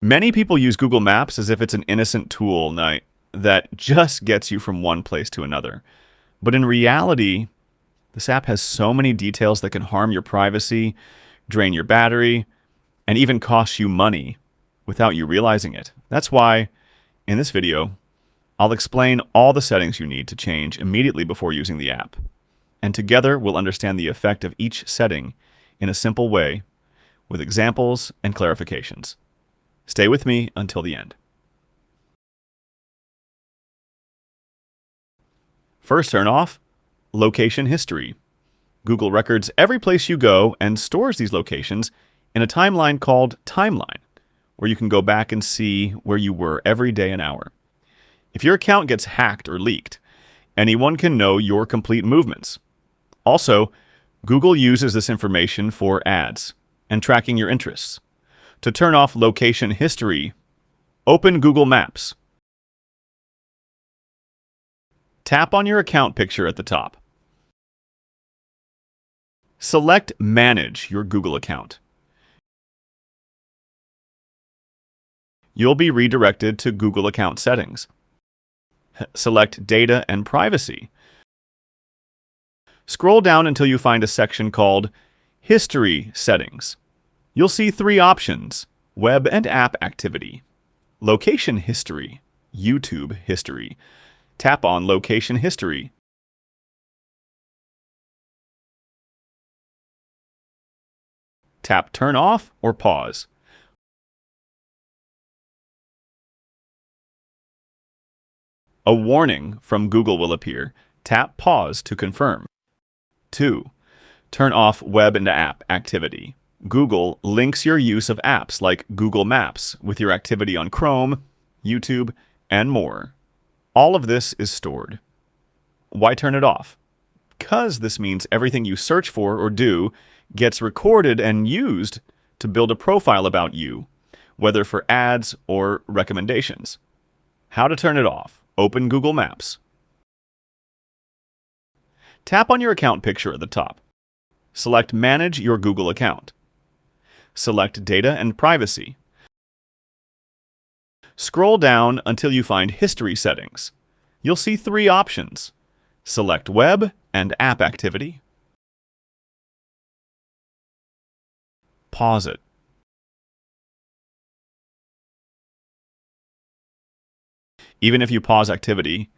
Many people use Google Maps as if it's an innocent tool that just gets you from one place to another. But in reality, this app has so many details that can harm your privacy, drain your battery, and even cost you money without you realizing it. That's why, in this video, I'll explain all the settings you need to change immediately before using the app. And together, we'll understand the effect of each setting in a simple way with examples and clarifications. Stay with me until the end. First, turn off location history. Google records every place you go and stores these locations in a timeline called Timeline, where you can go back and see where you were every day and hour. If your account gets hacked or leaked, anyone can know your complete movements. Also, Google uses this information for ads and tracking your interests. To turn off location history, open Google Maps. Tap on your account picture at the top. Select Manage your Google account. You'll be redirected to Google account settings. Select Data and Privacy. Scroll down until you find a section called History Settings. You'll see three options: Web and App Activity, Location History, YouTube History. Tap on Location History. Tap Turn Off or Pause. A warning from Google will appear. Tap Pause to confirm. 2. Turn off Web and App Activity. Google links your use of apps like Google Maps with your activity on Chrome, YouTube, and more. All of this is stored. Why turn it off? Because this means everything you search for or do gets recorded and used to build a profile about you, whether for ads or recommendations. How to turn it off? Open Google Maps. Tap on your account picture at the top. Select Manage your Google account. Select Data and Privacy. Scroll down until you find History Settings. You'll see three options. Select Web and App Activity. Pause it. Even if you pause activity,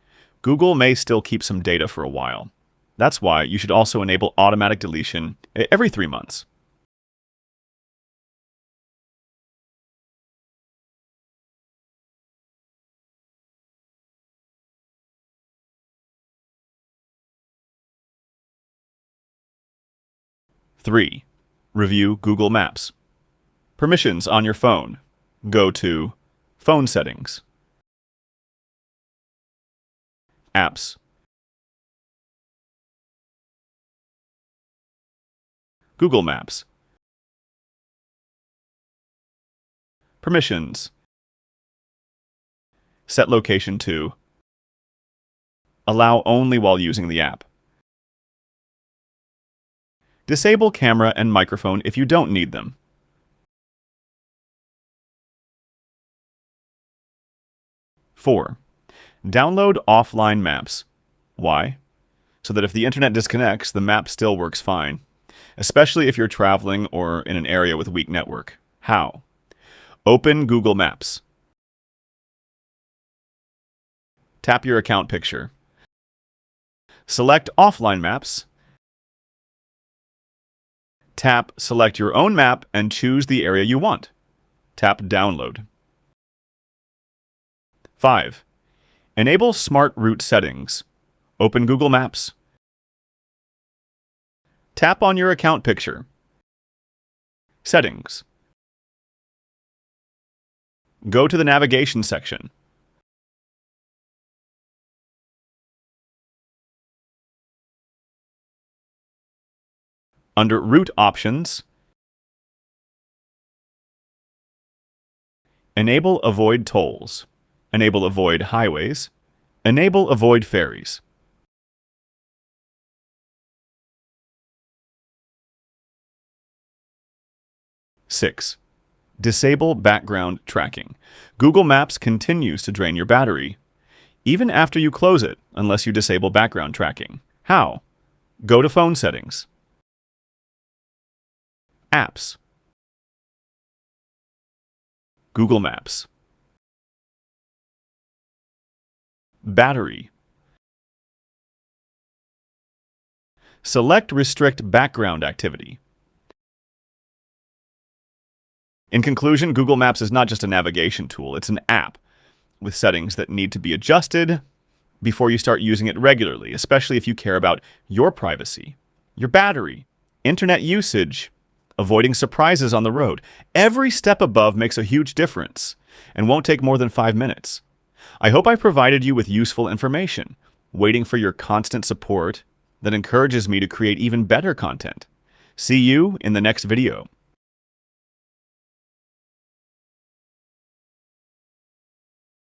Google may still keep some data for a while. That's why you should also enable automatic deletion every 3 months. Three, review Google Maps. Permissions on your phone. Go to Phone Settings. Apps. Google Maps. Permissions. Set location to allow only while using the app. Disable camera and microphone if you don't need them. Four, download offline maps. Why? So that if the internet disconnects, the map still works fine, especially if you're traveling or in an area with weak network. How? Open Google Maps. Tap your account picture. Select Offline Maps. Tap Select your own map and choose the area you want. Tap Download. 5. Enable Smart Route Settings. Open Google Maps. Tap on your account picture. Settings. Go to the navigation section. Under Route Options, enable Avoid Tolls, enable Avoid Highways, enable Avoid Ferries. Six, Disable background tracking. Google Maps continues to drain your battery, even after you close it, unless you disable background tracking. How? Go to Phone Settings. Apps. Google Maps. Battery. Select Restrict Background Activity. In conclusion, Google Maps is not just a navigation tool, it's an app with settings that need to be adjusted before you start using it regularly, especially if you care about your privacy, your battery, internet usage, avoiding surprises on the road. Every step above makes a huge difference and won't take more than 5 minutes. I hope I provided you with useful information, waiting for your constant support that encourages me to create even better content. See you in the next video.